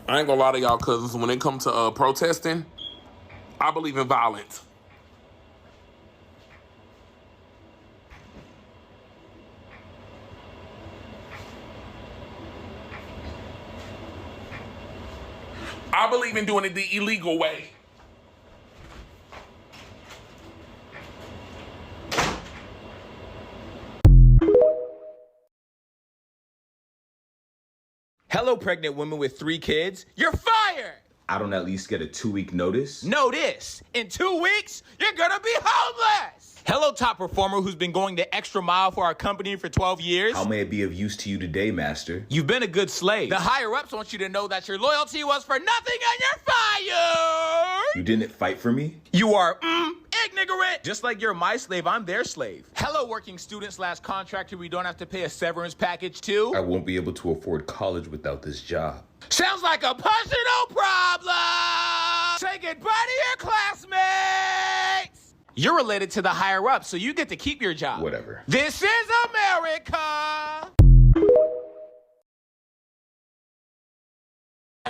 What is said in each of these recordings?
I ain't gonna lie to y'all cousins, when it comes to protesting, I believe in violence. I believe in doing it the illegal way. Hello, pregnant women with 3 kids. You're fired! I don't at least get a 2-week notice? Notice, in 2 weeks, you're gonna be homeless! Hello, top performer who's been going the extra mile for our company for 12 years. How may it be of use to you today, master? You've been a good slave. The higher-ups want you to know that your loyalty was for nothing and you're fired! You didn't fight for me? You are, ignorant! Just like you're my slave, I'm their slave. Hello, working student / contractor we don't have to pay a severance package to. I won't be able to afford college without this job. Sounds like a personal problem! Say goodbye to your classmates! You're related to the higher-ups, so you get to keep your job. Whatever. This is America!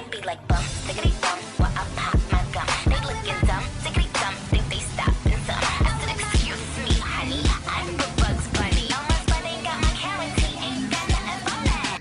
Be like bum, stickity bum, while I pop my gum. They looking dumb, stickity dumb, think they stopping some. I said, excuse me, honey, I'm the Bugs Bunny. Almost but ain't got my guarantee, ain't got nothing but that.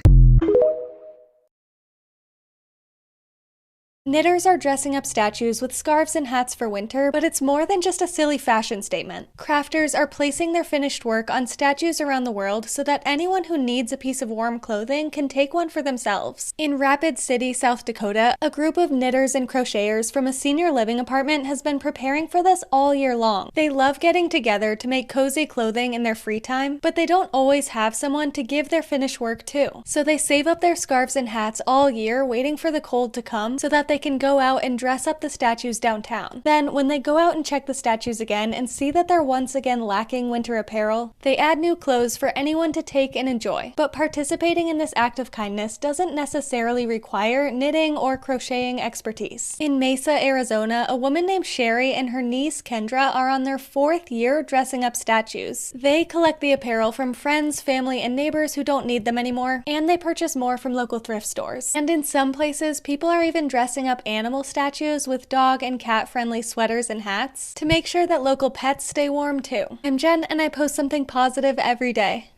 Knitters are dressing up statues with scarves and hats for winter, but it's more than just a silly fashion statement. Crafters are placing their finished work on statues around the world so that anyone who needs a piece of warm clothing can take one for themselves. In Rapid City, South Dakota, a group of knitters and crocheters from a senior living apartment has been preparing for this all year long. They love getting together to make cozy clothing in their free time, but they don't always have someone to give their finished work to. So they save up their scarves and hats all year waiting for the cold to come so that they can go out and dress up the statues downtown. Then, when they go out and check the statues again and see that they're once again lacking winter apparel, they add new clothes for anyone to take and enjoy. But participating in this act of kindness doesn't necessarily require knitting or crocheting expertise. In Mesa, Arizona, a woman named Sherry and her niece Kendra are on their 4th year dressing up statues. They collect the apparel from friends, family, and neighbors who don't need them anymore, and they purchase more from local thrift stores. And in some places, people are even dressing up animal statues with dog and cat friendly sweaters and hats to make sure that local pets stay warm too. I'm Jen and I post something positive every day.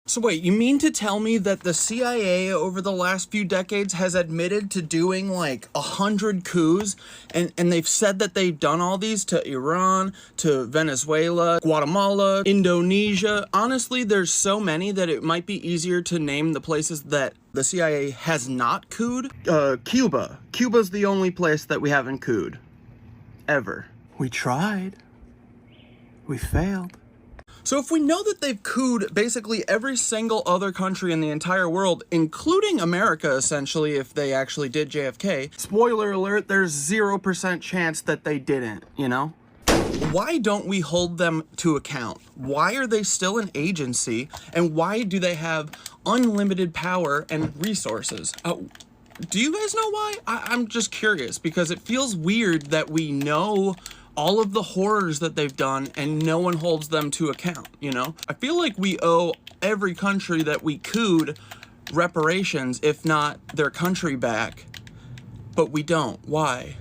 So wait, you mean to tell me that the CIA over the last few decades has admitted to doing like 100 coups and they've said that they've done all these to Iran, to Venezuela, Guatemala, Indonesia? Honestly, there's so many that it might be easier to name the places that the CIA has not couped. Cuba. Cuba's the only place that we haven't couped. Ever. We tried. We failed. So if we know that they've couped basically every single other country in the entire world, including America, essentially, if they actually did JFK, spoiler alert, there's 0% chance that they didn't, you know? Why don't we hold them to account? Why are they still an agency? And why do they have unlimited power and resources? Do you guys know why? I'm just curious, because it feels weird that we know all of the horrors that they've done and no one holds them to account, you know? I feel like we owe every country that we couped reparations, if not their country back, but we don't. Why?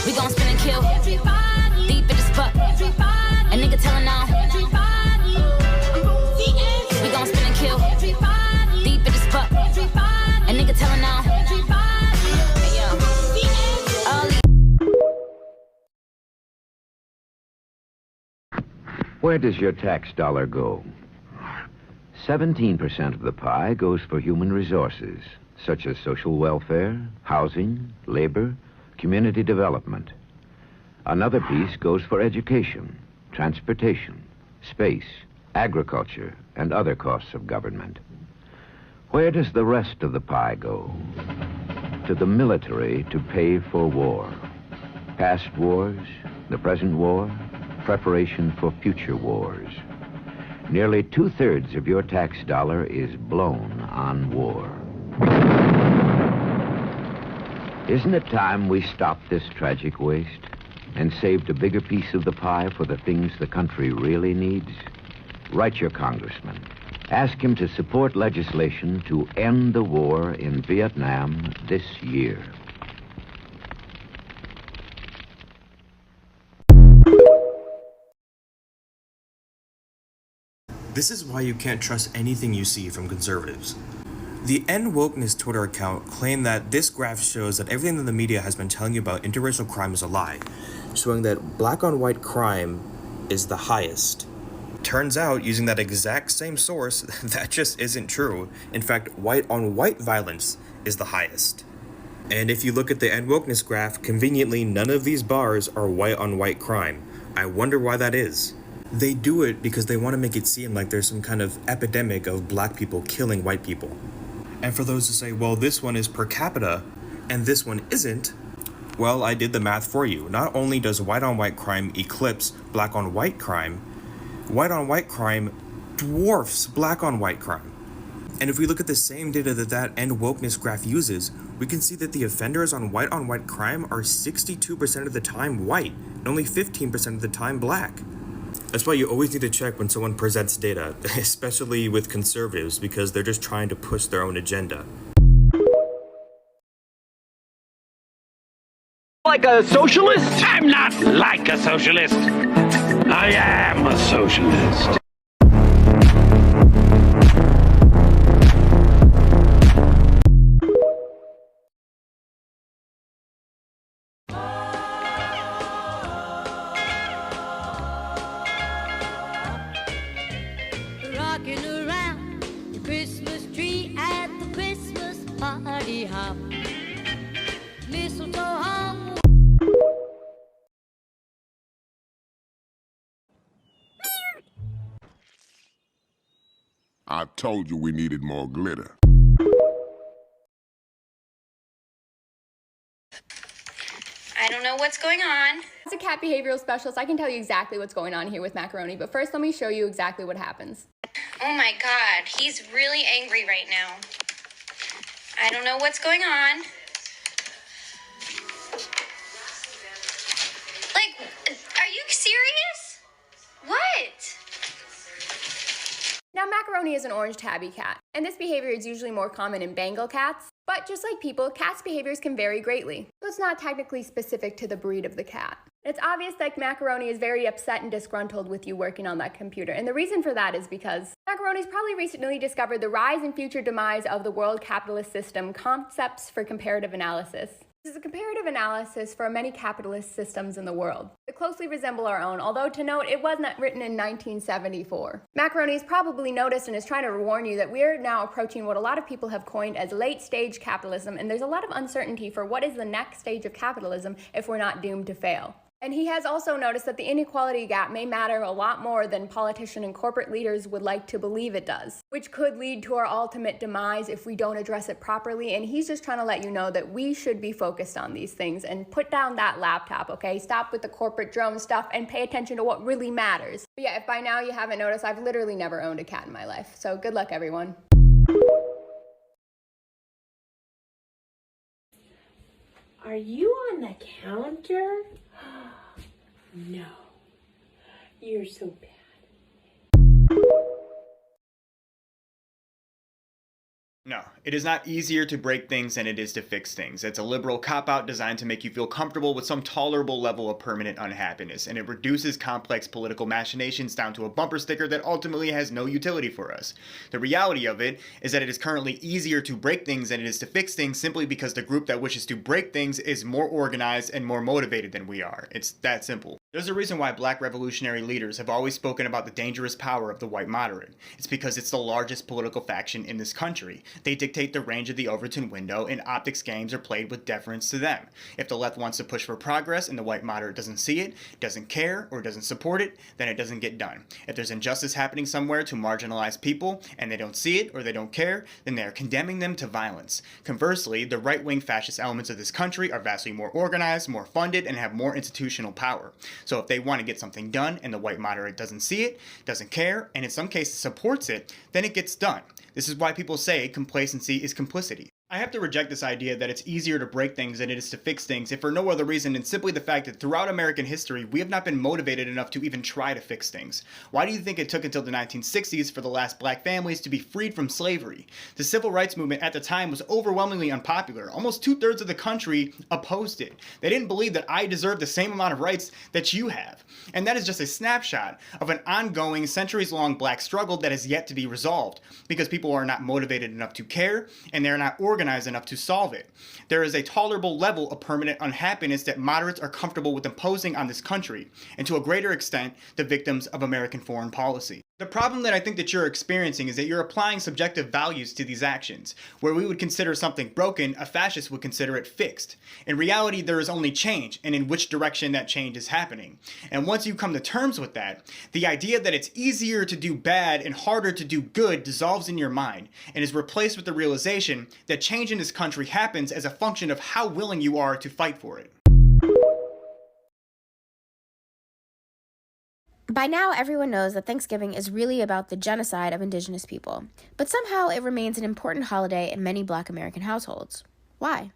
We gon' spin and kill. Deep in the spot. A nigga telling on. We gon' spin and kill. Deep in the spot. A nigga telling on. Where does your tax dollar go? 17% of the pie goes for human resources, such as social welfare, housing, labor, community development. Another piece goes for education, transportation, space, agriculture, and other costs of government. Where does the rest of the pie go? To the military to pay for war. Past wars, the present war, preparation for future wars. Nearly 2/3 of your tax dollar is blown on war. Isn't it time we stop this tragic waste? and saved a bigger piece of the pie for the things the country really needs? Write your congressman. Ask him to support legislation to end the war in Vietnam this year. This is why you can't trust anything you see from conservatives. The End Wokeness Twitter account claimed that this graph shows that everything that the media has been telling you about interracial crime is a lie, showing that black-on-white crime is the highest. Turns out, using that exact same source, that just isn't true. In fact, white-on-white violence is the highest. And if you look at the End Wokeness graph, conveniently, none of these bars are white-on-white crime. I wonder why that is. They do it because they want to make it seem like there's some kind of epidemic of black people killing white people. And for those who say, well, this one is per capita, and this one isn't, well, I did the math for you. Not only does white-on-white crime eclipse black-on-white crime dwarfs black-on-white crime. And if we look at the same data that End Wokeness graph uses, we can see that the offenders on white crime are 62% of the time white, and only 15% of the time black. That's why you always need to check when someone presents data, especially with conservatives, because they're just trying to push their own agenda. Like a socialist? I'm not like a socialist. I am a socialist. Rocking around the Christmas tree at the Christmas party hop. Mistletoe hung. I told you we needed more glitter. I don't know what's going on. As a cat behavioral specialist, I can tell you exactly what's going on here with Macaroni, but first let me show you exactly what happens. Oh my God, he's really angry right now. I don't know what's going on. Like, are you serious? What? Now, Macaroni is an orange tabby cat, and this behavior is usually more common in Bengal cats, but just like people, cats' behaviors can vary greatly, so it's not technically specific to the breed of the cat. It's obvious that Macaroni is very upset and disgruntled with you working on that computer, and the reason for that is because Macaroni's probably recently discovered the rise and future demise of the world capitalist system, Concepts for Comparative Analysis. This is a comparative analysis for many capitalist systems in the world that closely resemble our own, although to note, it was not written in 1974. Macaroni's probably noticed and is trying to warn you that we're now approaching what a lot of people have coined as late-stage capitalism, and there's a lot of uncertainty for what is the next stage of capitalism if we're not doomed to fail. And he has also noticed that the inequality gap may matter a lot more than politicians and corporate leaders would like to believe it does, which could lead to our ultimate demise if we don't address it properly. And he's just trying to let you know that we should be focused on these things and put down that laptop, okay? Stop with the corporate drone stuff and pay attention to what really matters. But yeah, if by now you haven't noticed, I've literally never owned a cat in my life. So good luck, everyone. Are you on the counter? No. You're so bad. No, it is not easier to break things than it is to fix things. It's a liberal cop-out designed to make you feel comfortable with some tolerable level of permanent unhappiness, and it reduces complex political machinations down to a bumper sticker that ultimately has no utility for us. The reality of it is that it is currently easier to break things than it is to fix things simply because the group that wishes to break things is more organized and more motivated than we are. It's that simple. There's a reason why black revolutionary leaders have always spoken about the dangerous power of the white moderate. It's because it's the largest political faction in this country. They dictate the range of the Overton window, and optics games are played with deference to them. If the left wants to push for progress and the white moderate doesn't see it, doesn't care, or doesn't support it, then it doesn't get done. If there's injustice happening somewhere to marginalized people, and they don't see it or they don't care, then they are condemning them to violence. Conversely, the right-wing fascist elements of this country are vastly more organized, more funded, and have more institutional power. So if they want to get something done and the white moderate doesn't see it, doesn't care, and in some cases supports it, then it gets done. This is why people say complacency is complicity. I have to reject this idea that it's easier to break things than it is to fix things, if for no other reason than simply the fact that throughout American history, we have not been motivated enough to even try to fix things. Why do you think it took until the 1960s for the last black families to be freed from slavery? The civil rights movement at the time was overwhelmingly unpopular. Almost 2/3 of the country opposed it. They didn't believe that I deserved the same amount of rights that you have. And that is just a snapshot of an ongoing, centuries-long black struggle that is yet to be resolved, because people are not motivated enough to care, and they're not organized enough to solve it. There is a tolerable level of permanent unhappiness that moderates are comfortable with imposing on this country, and to a greater extent, the victims of American foreign policy. The problem that I think that you're experiencing is that you're applying subjective values to these actions. Where we would consider something broken, a fascist would consider it fixed. In reality, there is only change, and in which direction that change is happening. And once you come to terms with that, the idea that it's easier to do bad and harder to do good dissolves in your mind, and is replaced with the realization that change in this country happens as a function of how willing you are to fight for it. By now, everyone knows that Thanksgiving is really about the genocide of indigenous people, but somehow it remains an important holiday in many Black American households. Why?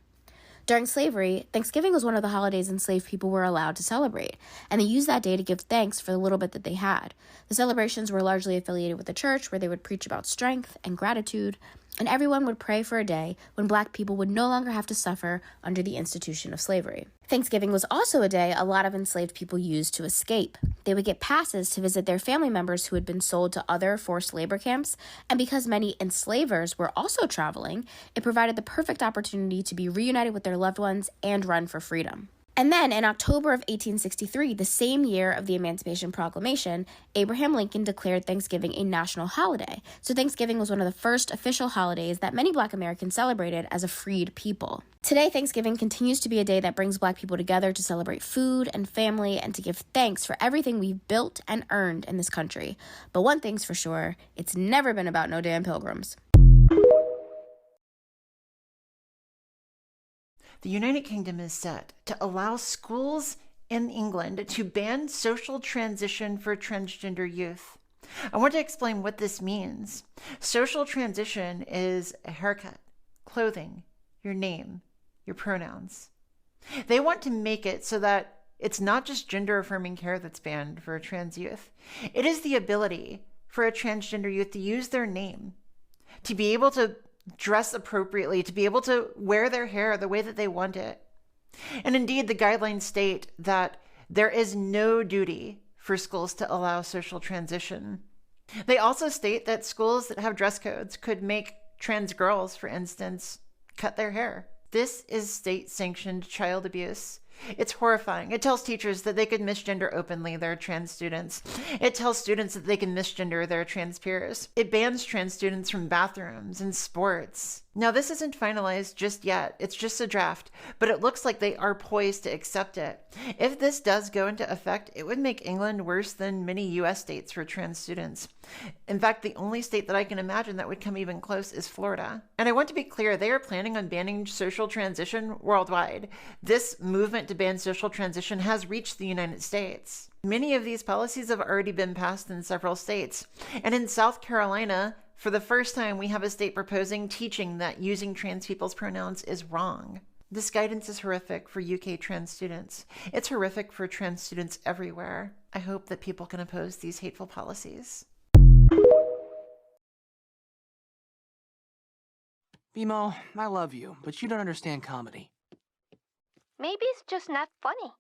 During slavery, Thanksgiving was one of the holidays enslaved people were allowed to celebrate, and they used that day to give thanks for the little bit that they had. The celebrations were largely affiliated with the church, where they would preach about strength and gratitude, and everyone would pray for a day when Black people would no longer have to suffer under the institution of slavery. Thanksgiving was also a day a lot of enslaved people used to escape. They would get passes to visit their family members who had been sold to other forced labor camps, and because many enslavers were also traveling, it provided the perfect opportunity to be reunited with their loved ones and run for freedom. And then in October of 1863, the same year of the Emancipation Proclamation, Abraham Lincoln declared Thanksgiving a national holiday. So Thanksgiving was one of the first official holidays that many Black Americans celebrated as a freed people. Today, Thanksgiving continues to be a day that brings Black people together to celebrate food and family and to give thanks for everything we've built and earned in this country. But one thing's for sure, it's never been about no damn pilgrims. The United Kingdom is set to allow schools in England to ban social transition for transgender youth. I want to explain what this means. Social transition is a haircut, clothing, your name, your pronouns. They want to make it so that it's not just gender-affirming care that's banned for a trans youth. It is the ability for a transgender youth to use their name, to be able to dress appropriately, to be able to wear their hair the way that they want it. And indeed, the guidelines state that there is no duty for schools to allow social transition. They also state that schools that have dress codes could make trans girls, for instance, cut their hair. This is state-sanctioned child abuse. It's horrifying. It tells teachers that they could misgender openly their trans students. It tells students that they can misgender their trans peers. It bans trans students from bathrooms and sports. Now, this isn't finalized just yet. It's just a draft, but it looks like they are poised to accept it. If this does go into effect, it would make England worse than many US states for trans students. In fact, the only state that I can imagine that would come even close is Florida. And I want to be clear, they are planning on banning social transition worldwide. This movement to ban social transition has reached the United States. Many of these policies have already been passed in several states. And in South Carolina, for the first time, we have a state proposing teaching that using trans people's pronouns is wrong. This guidance is horrific for UK trans students. It's horrific for trans students everywhere. I hope that people can oppose these hateful policies. Bimo, I love you, but you don't understand comedy. Maybe it's just not funny.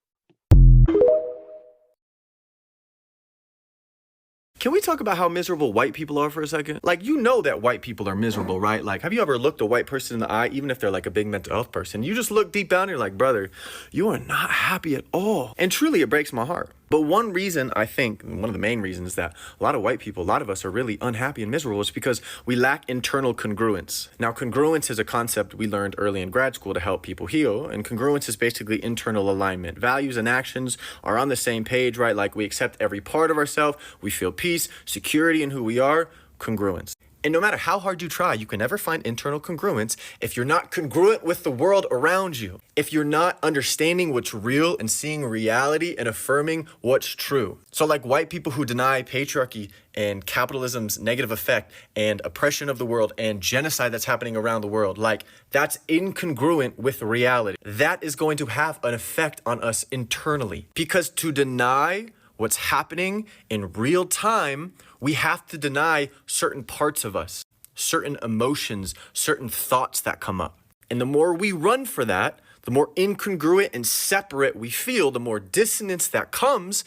Can we talk about how miserable white people are for a second? Like, you know that white people are miserable, right? Like, have you ever looked a white person in the eye, even if they're like a big mental health person? You just look deep down and you're like, brother, you are not happy at all. And truly, it breaks my heart. But one reason, I think, one of the main reasons that a lot of white people, a lot of us are really unhappy and miserable is because we lack internal congruence. Now, congruence is a concept we learned early in grad school to help people heal. And congruence is basically internal alignment. Values and actions are on the same page, right? Like, we accept every part of ourselves. We feel peace, security in who we are, congruence. And no matter how hard you try, you can never find internal congruence if you're not congruent with the world around you. If you're not understanding what's real and seeing reality and affirming what's true. So like white people who deny patriarchy and capitalism's negative effect and oppression of the world and genocide that's happening around the world, like that's incongruent with reality. That is going to have an effect on us internally. Because to deny what's happening in real time, we have to deny certain parts of us, certain emotions, certain thoughts that come up. And the more we run for that, the more incongruent and separate we feel, the more dissonance that comes,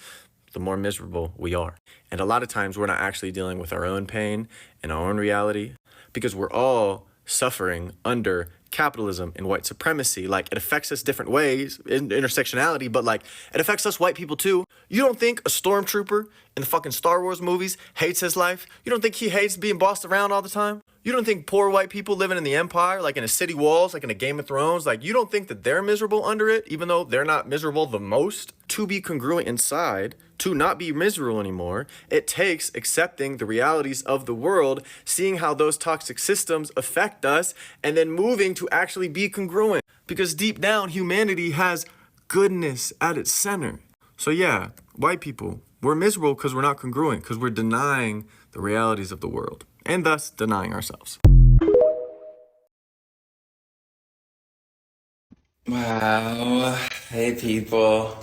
the more miserable we are. And a lot of times we're not actually dealing with our own pain and our own reality because we're all suffering under capitalism and white supremacy. Like, it affects us different ways in intersectionality, but like it affects us white people too. You don't think a stormtrooper in the fucking Star Wars movies hates his life? You don't think he hates being bossed around all the time? You don't think poor white people living in the Empire, like in a city walls, like in a Game of Thrones, like you don't think that they're miserable under it, even though they're not miserable the most? To be congruent inside, to not be miserable anymore, it takes accepting the realities of the world, seeing how those toxic systems affect us, and then moving to actually be congruent. Because deep down, humanity has goodness at its center. So yeah, white people, we're miserable because we're not congruent, because we're denying the realities of the world, and thus denying ourselves. Wow. Hey, people.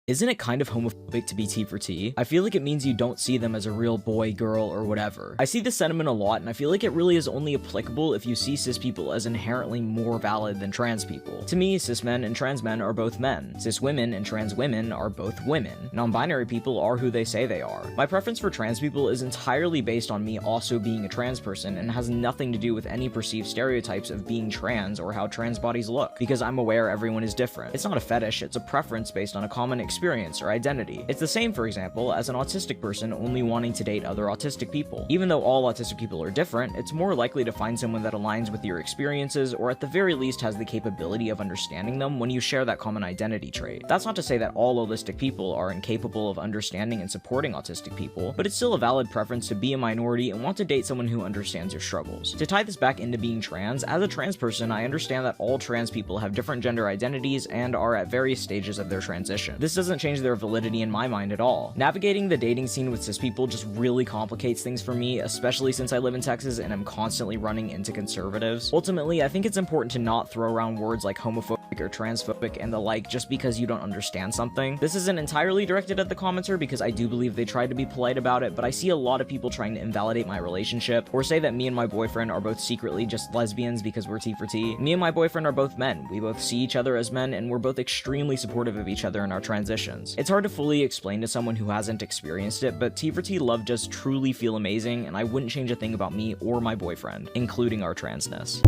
Isn't it kind of homophobic to be T for T? I feel like it means you don't see them as a real boy, girl, or whatever. I see this sentiment a lot, and I feel like it really is only applicable if you see cis people as inherently more valid than trans people. To me, cis men and trans men are both men. Cis women and trans women are both women. Non-binary people are who they say they are. My preference for trans people is entirely based on me also being a trans person and has nothing to do with any perceived stereotypes of being trans or how trans bodies look, because I'm aware everyone is different. It's not a fetish, it's a preference based on a common experience or identity. It's the same, for example, as an autistic person only wanting to date other autistic people. Even though all autistic people are different, it's more likely to find someone that aligns with your experiences, or at the very least has the capability of understanding them when you share that common identity trait. That's not to say that all holistic people are incapable of understanding and supporting autistic people, but it's still a valid preference to be a minority and want to date someone who understands your struggles. To tie this back into being trans, as a trans person, I understand that all trans people have different gender identities and are at various stages of their transition. This doesn't change their validity in my mind at all. Navigating the dating scene with cis people just really complicates things for me, especially since I live in Texas and I'm constantly running into conservatives. Ultimately, I think it's important to not throw around words like homophobic or transphobic and the like just because you don't understand something. This isn't entirely directed at the commenter because I do believe they tried to be polite about it, but I see a lot of people trying to invalidate my relationship or say that me and my boyfriend are both secretly just lesbians because we're T for T. Me and my boyfriend are both men. We both see each other as men and we're both extremely supportive of each other in our transitions. It's hard to fully explain to someone who hasn't experienced it, but T for T love does truly feel amazing, and I wouldn't change a thing about me or my boyfriend, including our transness.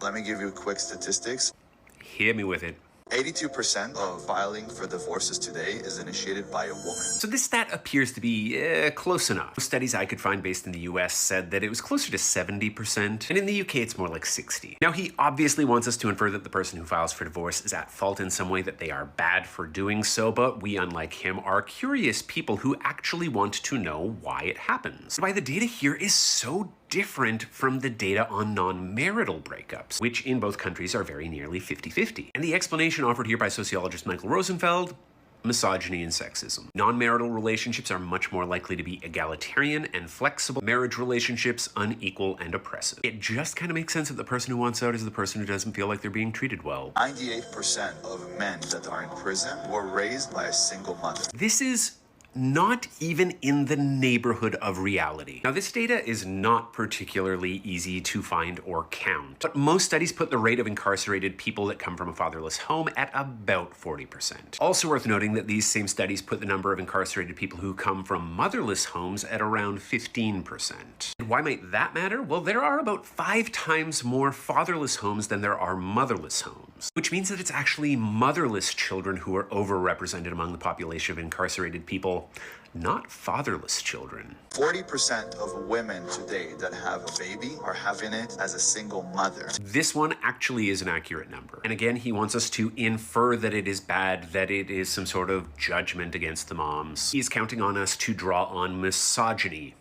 Let me give you quick statistics. Hit me with it. 82% of filing for divorces today is initiated by a woman. So this stat appears to be close enough. Studies I could find based in the US said that it was closer to 70%, and in the UK it's more like 60. Now he obviously wants us to infer that the person who files for divorce is at fault in some way, that they are bad for doing so, but we, unlike him, are curious people who actually want to know why it happens. Why the data here is so different from the data on non-marital breakups, which in both countries are very nearly 50-50. And the explanation offered here by sociologist Michael Rosenfeld: misogyny and sexism. Non-marital relationships are much more likely to be egalitarian and flexible. Marriage relationships, unequal and oppressive. It just kind of makes sense that the person who wants out is the person who doesn't feel like they're being treated well. 98% of men that are in prison were raised by a single mother. This is not even in the neighborhood of reality. Now, this data is not particularly easy to find or count, but most studies put the rate of incarcerated people that come from a fatherless home at about 40%. Also worth noting that these same studies put the number of incarcerated people who come from motherless homes at around 15%. And why might that matter? Well, there are about 5 times more fatherless homes than there are motherless homes, which means that it's actually motherless children who are overrepresented among the population of incarcerated people, call not fatherless children. 40% of women today that have a baby are having it as a single mother. This one actually is an accurate number. And again, he wants us to infer that it is bad, that it is some sort of judgment against the moms. He's counting on us to draw on misogyny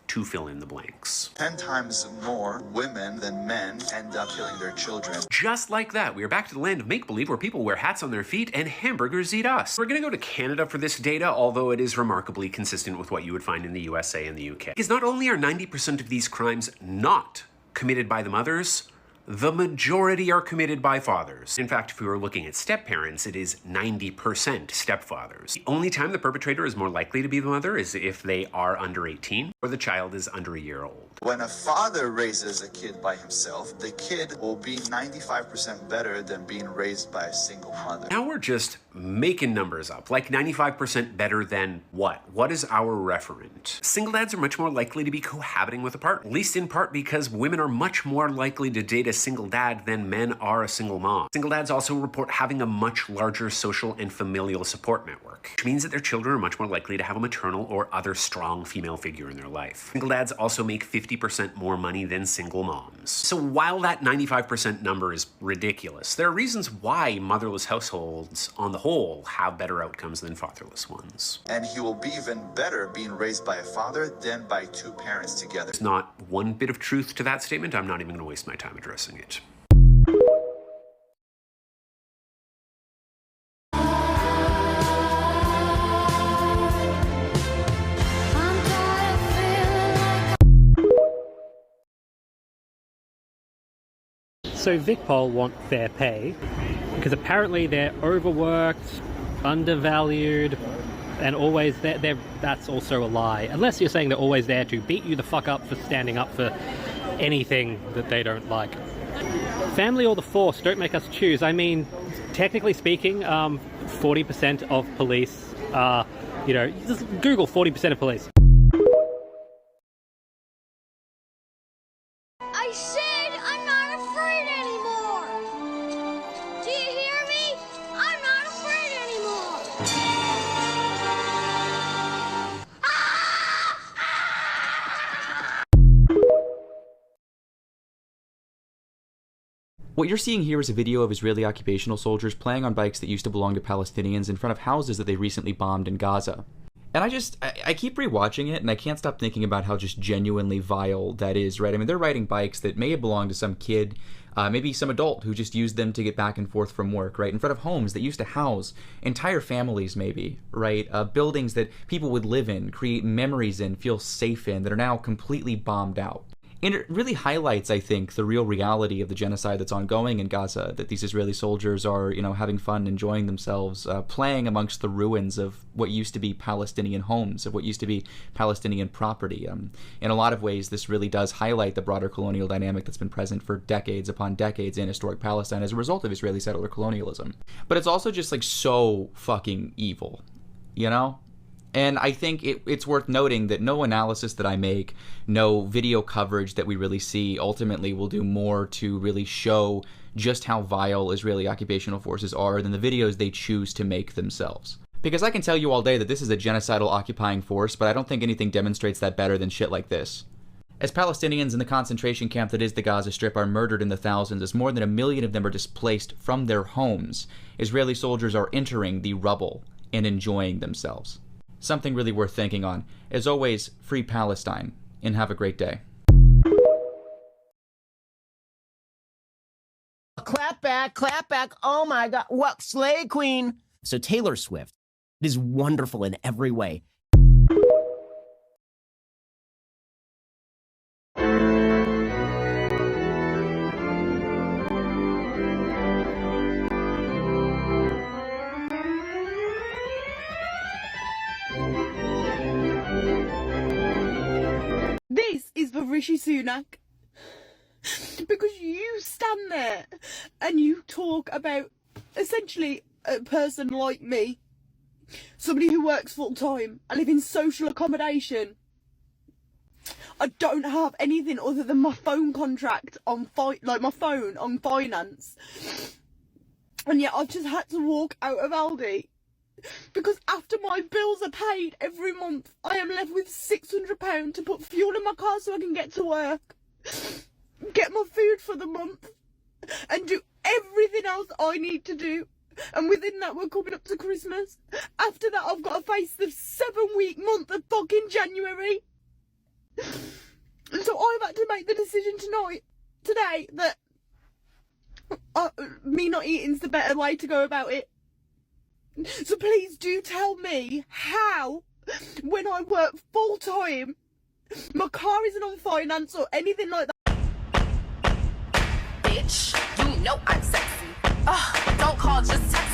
to fill in the blanks. 10 times more women than men end up killing their children. Just like that, we are back to the land of make-believe where people wear hats on their feet and hamburgers eat us. We're gonna go to Canada for this data, although it is remarkably consistent with what you would find in the USA and the UK. Because not only are 90% of these crimes not committed by the mothers, the majority are committed by fathers. In fact, if we were looking at step-parents, it is 90% stepfathers. The only time the perpetrator is more likely to be the mother is if they are under 18 or the child is under a year old. When a father raises a kid by himself, the kid will be 95% better than being raised by a single mother. Now we're just making numbers up, like 95% better than what? What is our referent? Single dads are much more likely to be cohabiting with a partner, at least in part because women are much more likely to date a single dad than men are a single mom. Single dads also report having a much larger social and familial support network, which means that their children are much more likely to have a maternal or other strong female figure in their life. Single dads also make 50% more money than single moms. So while that 95% number is ridiculous, there are reasons why motherless households on the whole have better outcomes than fatherless ones. And he will be even better being raised by a father than by two parents together. There's not one bit of truth to that statement. I'm not even going to waste my time addressing it. So VicPol want fair pay because apparently they're overworked, undervalued, and always there. That's also a lie. Unless you're saying they're always there to beat you the fuck up for standing up for anything that they don't like. Family or the force, don't make us choose. I mean, technically speaking, 40% of police are, just Google 40% of police. I said I'm not afraid anymore. Do you hear me? I'm not afraid anymore. What you're seeing here is a video of Israeli occupational soldiers playing on bikes that used to belong to Palestinians in front of houses that they recently bombed in Gaza. And I keep rewatching it, and I can't stop thinking about how just genuinely vile that is, right? I mean, they're riding bikes that may have belonged to some kid, maybe some adult who just used them to get back and forth from work, right? In front of homes that used to house entire families, maybe, right? Buildings that people would live in, create memories in, feel safe in, that are now completely bombed out. And it really highlights, I think, the real reality of the genocide that's ongoing in Gaza, that these Israeli soldiers are, having fun, enjoying themselves, playing amongst the ruins of what used to be Palestinian homes, of what used to be Palestinian property. In a lot of ways, this really does highlight the broader colonial dynamic that's been present for decades upon decades in historic Palestine as a result of Israeli settler colonialism. But it's also just, so fucking evil, And I think it's worth noting that no analysis that I make, no video coverage that we really see ultimately will do more to really show just how vile Israeli occupational forces are than the videos they choose to make themselves. Because I can tell you all day that this is a genocidal occupying force, but I don't think anything demonstrates that better than shit like this. As Palestinians in the concentration camp that is the Gaza Strip are murdered in the thousands, as more than 1 million of them are displaced from their homes, Israeli soldiers are entering the rubble and enjoying themselves. Something really worth thinking on. As always, free Palestine, and have a great day. Clap back, oh my god, what, slay queen. So Taylor Swift is wonderful in every way. This is for Rishi Sunak. Because you stand there and you talk about essentially a person like me, somebody who works full time, I live in social accommodation. I don't have anything other than my phone contract on my phone on finance. And yet I've just had to walk out of Aldi Because after my bills are paid every month, I am left with £600 to put fuel in my car so I can get to work, get my food for the month, and do everything else I need to do. And within that, we're coming up to Christmas. After that, I've got to face the 7-week month of fucking January. And so I've had to make the decision today, that me not eating's the better way to go about it. So please do tell me how, when I work full time, my car isn't on finance or anything like that. Bitch, you know I'm sexy. Don't call, just text